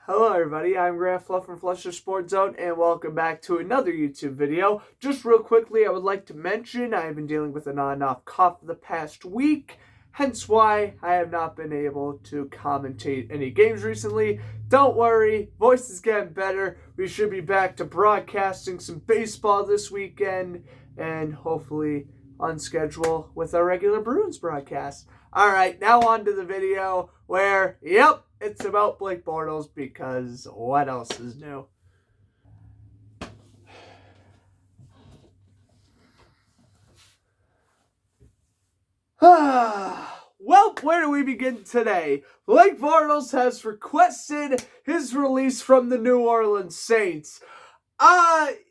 Hello everybody, I'm Grant Fluff from Flusher Sports Zone and welcome back to another YouTube video. Just real quickly, I would like to mention I have been dealing with an on and off cough for the past week, hence why I have not been able to commentate any games recently. Don't worry, voice is getting better. We should be back to broadcasting some baseball this weekend and hopefully on schedule with our regular Bruins broadcast. Alright, now on to the video where, yep, it's about Blake Bortles because what else is new? Well, where do we begin today? Blake Bortles has requested his release from the New Orleans Saints.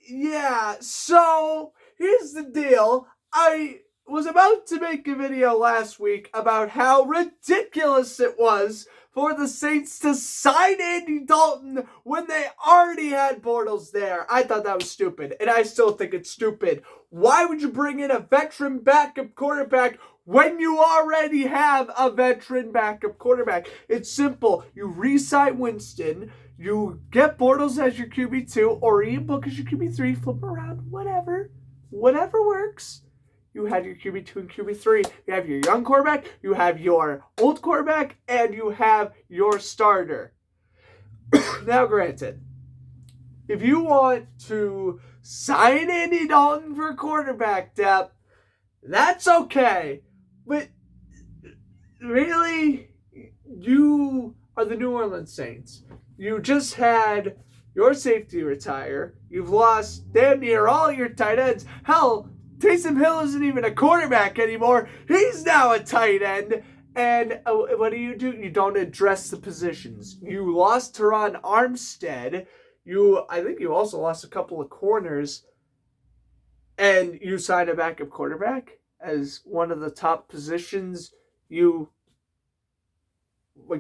Yeah, so here's the deal. I was about to make a video last week about how ridiculous it was for the Saints to sign Andy Dalton when they already had Bortles there. I thought that was stupid, and I still think it's stupid. Why would you bring in a veteran backup quarterback when you already have a veteran backup quarterback? It's simple. You re-sign Winston, you get Bortles as your QB2, or Ian Book as your QB3, flip around, whatever works. You have your QB2 and QB3. You have your young quarterback, you have your old quarterback, and you have your starter. Now, granted, if you want to sign Andy Dalton for quarterback depth, that's okay. But really, you are the New Orleans Saints. You just had your safety retire. You've lost damn near all your tight ends. Hell, Taysom Hill isn't even a quarterback anymore. He's now a tight end. And what do? You don't address the positions. You lost Teron Armstead. I think you also lost a couple of corners. And you signed a backup quarterback as one of the top positions.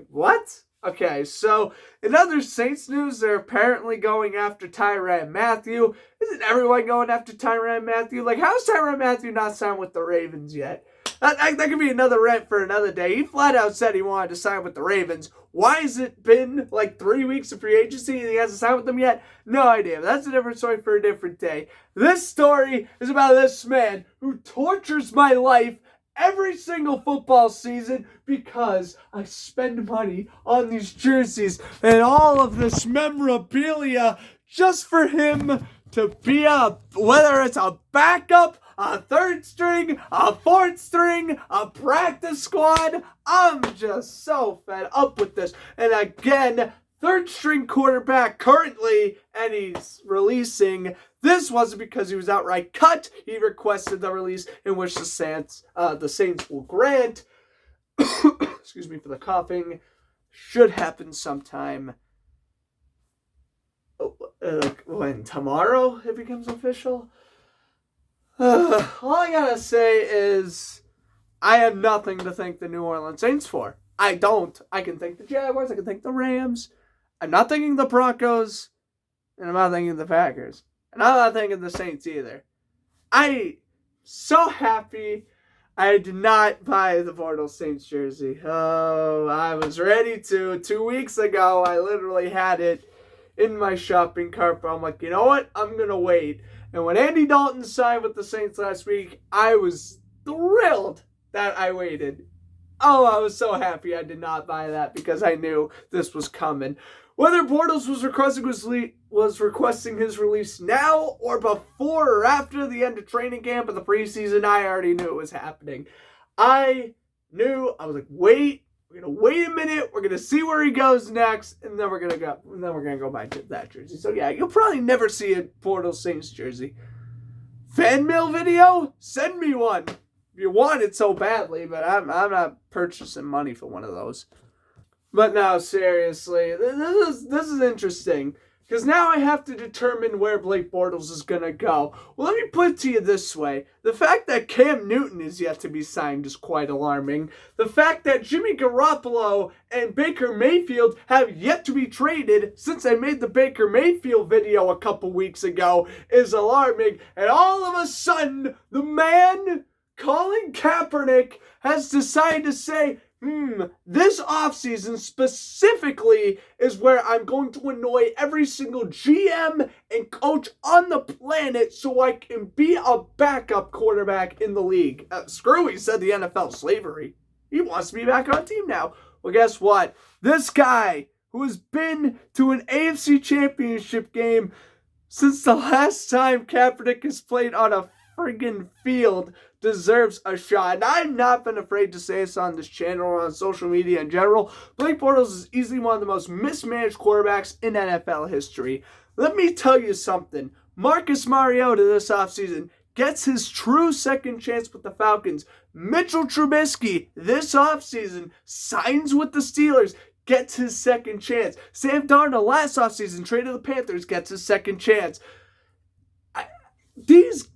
What? Okay, so in other Saints news, they're apparently going after Tyrann Mathieu. Isn't everyone going after Tyrann Mathieu? How is Tyrann Mathieu not signed with the Ravens yet? That could be another rant for another day. He flat out said he wanted to sign with the Ravens. Why has it been 3 weeks of free agency and he hasn't signed with them yet? No idea. That's a different story for a different day. This story is about this man who tortures my life every single football season because I spend money on these jerseys and all of this memorabilia just for him to be whether it's a backup, a third string, a fourth string, a practice squad. I'm just so fed up with this. And again, third string quarterback currently, and he's releasing. This wasn't because he was outright cut. He requested the release in which the Saints will grant. Excuse me for the coughing. Should happen sometime. When tomorrow it becomes official. All I gotta say is I have nothing to thank the New Orleans Saints for. I don't. I can thank the Jaguars. I can thank the Rams. I'm not thanking the Broncos. And I'm not thanking the Packers. And I'm not thanking the Saints either. I'm so happy I did not buy the Bortles Saints jersey. Oh, I was ready to. 2 weeks ago, I literally had it in my shopping cart. But I'm like, you know what? I'm going to wait. And when Andy Dalton signed with the Saints last week, I was thrilled that I waited. Oh, I was so happy I did not buy that because I knew this was coming. Whether Bortles was requesting his release now or before or after the end of training camp or the preseason, I already knew it was happening. I was like, wait, we're gonna wait a minute, we're gonna see where he goes next, and then we're gonna go buy that jersey. So yeah, you'll probably never see a Bortles Saints jersey. Fan mail video? Send me one. If you want it so badly, but I'm not purchasing money for one of those. But now, seriously, this is interesting. Because now I have to determine where Blake Bortles is going to go. Well, let me put it to you this way. The fact that Cam Newton is yet to be signed is quite alarming. The fact that Jimmy Garoppolo and Baker Mayfield have yet to be traded since I made the Baker Mayfield video a couple weeks ago is alarming. And all of a sudden, the man Colin Kaepernick has decided to say, this offseason specifically is where I'm going to annoy every single GM and coach on the planet so I can be a backup quarterback in the league. Screw, he said the NFL slavery. He wants to be back on team now. Well, guess what? This guy who has been to an AFC championship game since the last time Kaepernick has played on a friggin' field deserves a shot. And I've not been afraid to say this on this channel or on social media in general. Blake Bortles is easily one of the most mismanaged quarterbacks in NFL history. Let me tell you something. Marcus Mariota this offseason gets his true second chance with the Falcons. Mitchell Trubisky this offseason signs with the Steelers, gets his second chance. Sam Darnold last offseason traded to the Panthers, gets his second chance. These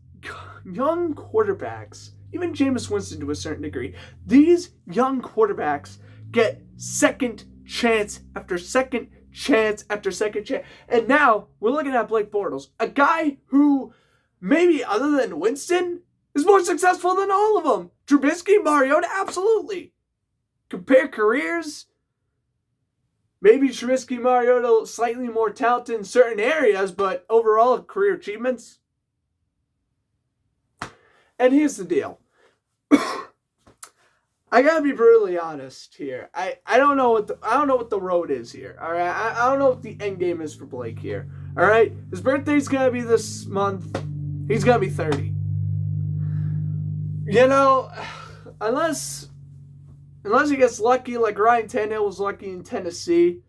young quarterbacks, even Jameis Winston to a certain degree, these young quarterbacks get second chance after second chance after second chance. And now we're looking at Blake Bortles, a guy who maybe other than Winston is more successful than all of them. Trubisky, Mariota, absolutely. Compare careers. Maybe Trubisky, Mariota slightly more talented in certain areas, but overall career achievements. And here's the deal. I gotta be brutally honest here. I don't know what the road is here. All right, I don't know what the end game is for Blake here. All right, his birthday's gonna be this month. He's gonna be 30. You know, unless he gets lucky like Ryan Tannehill was lucky in Tennessee,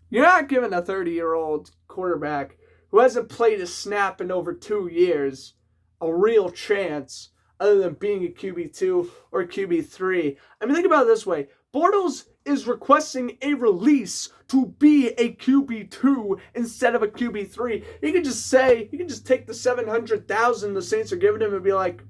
you're not giving a 30-year-old quarterback who hasn't played a snap in over 2 years a real chance other than being a QB2 or QB3. I mean, think about it this way. Bortles is requesting a release to be a QB2 instead of a QB3. He can just take the $700,000 the Saints are giving him and be like,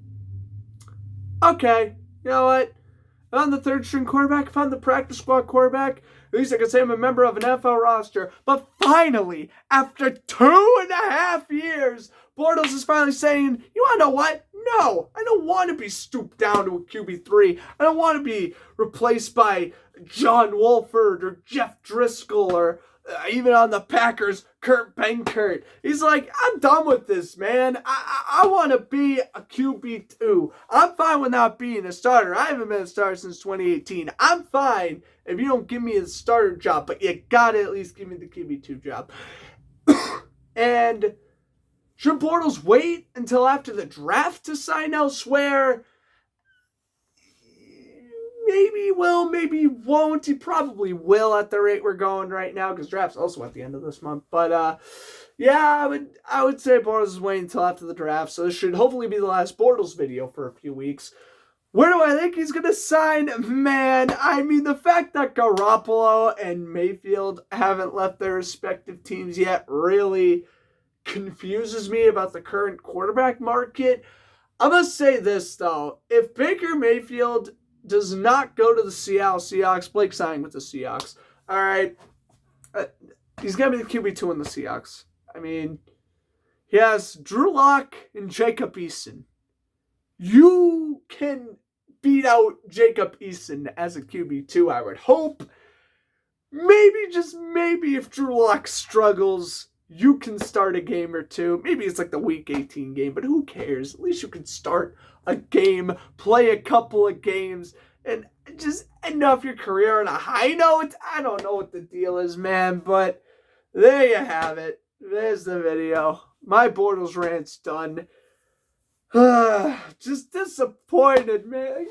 okay, you know what? If I'm the third string quarterback, if I'm the practice squad quarterback, at least I can say I'm a member of an NFL roster. But finally, after 2.5 years, Bortles is finally saying, you want to know what? No, I don't want to be stooped down to a QB3. I don't want to be replaced by John Wolford or Jeff Driscoll or even on the Packers, Kurt Benkert. He's like, I'm done with this, man. I want to be a QB2. I'm fine with not being a starter. I haven't been a starter since 2018. I'm fine if you don't give me a starter job, but you got to at least give me the QB2 job. And should Bortles wait until after the draft to sign elsewhere? Maybe he will, maybe he won't. He probably will at the rate we're going right now because draft's also at the end of this month. But yeah, I would say Bortles is waiting until after the draft. So this should hopefully be the last Bortles video for a few weeks. Where do I think he's going to sign? Man, I mean, the fact that Garoppolo and Mayfield haven't left their respective teams yet really confuses me about the current quarterback market. I must say this, though. If Baker Mayfield does not go to the Seattle Seahawks, Blake signing with the Seahawks. All right. He's going to be the QB2 in the Seahawks. I mean, he has Drew Lock and Jacob Eason. You can beat out Jacob Eason as a QB2, I would hope. Maybe, just maybe, if Drew Lock struggles, you can start a game or two. Maybe it's like the Week 18 game, but who cares? At least you can start a game, play a couple of games, and just end off your career on a high note. I don't know what the deal is, man, but there you have it. There's the video. My Bortles rant's done. Just disappointed, man.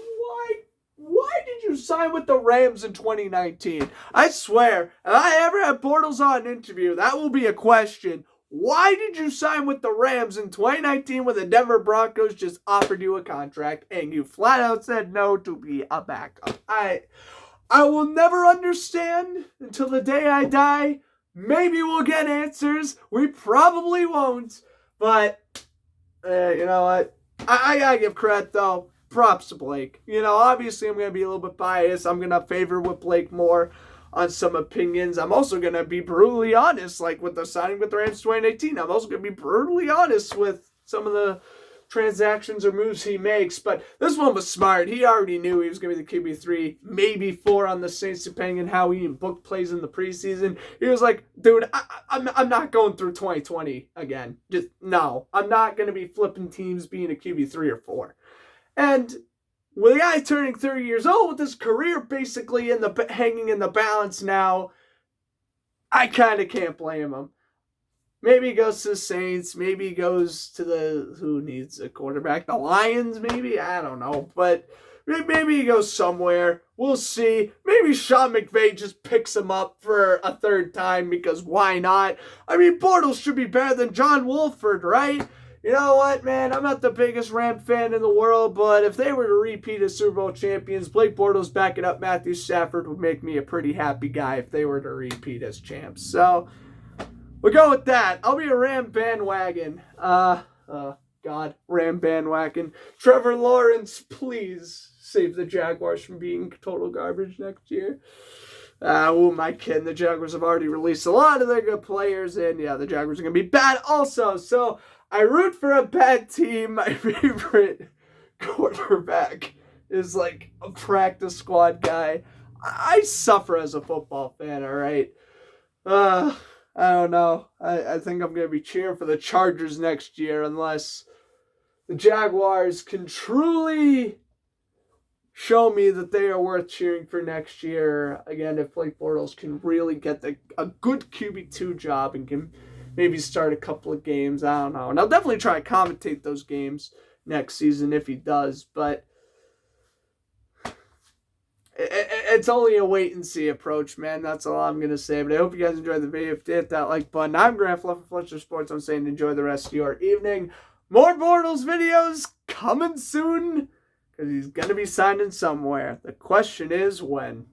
Why did you sign with the Rams in 2019? I swear, if I ever have Bortles on an interview, that will be a question. Why did you sign with the Rams in 2019 when the Denver Broncos just offered you a contract and you flat out said no to be a backup? I will never understand until the day I die. Maybe we'll get answers. We probably won't. But, you know what? I gotta give credit, though. Props to Blake. You know, obviously I'm going to be a little bit biased. I'm going to favor with Blake more on some opinions. I'm also going to be brutally honest, like with the signing with the Rams 2018. I'm also going to be brutally honest with some of the transactions or moves he makes, but this one was smart. He already knew he was going to be the QB3, maybe 4 on the Saints, depending on how he booked plays in the preseason. He was like, dude, I'm not going through 2020 again. Just, no. I'm not going to be flipping teams being a QB3 or 4. And with a guy turning 30 years old with his career basically hanging in the balance now, I kind of can't blame him. Maybe he goes to the Saints. Maybe he goes to who needs a quarterback? The Lions, maybe? I don't know. But maybe he goes somewhere. We'll see. Maybe Sean McVay just picks him up for a third time because why not? I mean, Bortles should be better than John Wolford, right? You know what, man? I'm not the biggest Ram fan in the world, but if they were to repeat as Super Bowl champions, Blake Bortles backing up Matthew Stafford would make me a pretty happy guy if they were to repeat as champs. So we'll go with that. I'll be a Ram bandwagon. Ram bandwagon. Trevor Lawrence, please save the Jaguars from being total garbage next year. Who am I kidding? The Jaguars have already released a lot of their good players, and yeah, the Jaguars are going to be bad also. So I root for a bad team. My favorite quarterback is like a practice squad guy. I suffer as a football fan, all right? I don't know. I think I'm going to be cheering for the Chargers next year unless the Jaguars can truly show me that they are worth cheering for next year. Again, if Blake Bortles can really get a good QB2 job and can maybe start a couple of games, I don't know. And I'll definitely try to commentate those games next season if he does, but it's only a wait-and-see approach, man. That's all I'm going to say. But I hope you guys enjoyed the video. If you hit that like button, I'm Grant Fluff of Fletcher Sports. I'm saying enjoy the rest of your evening. More Bortles videos coming soon because he's going to be signing somewhere. The question is when.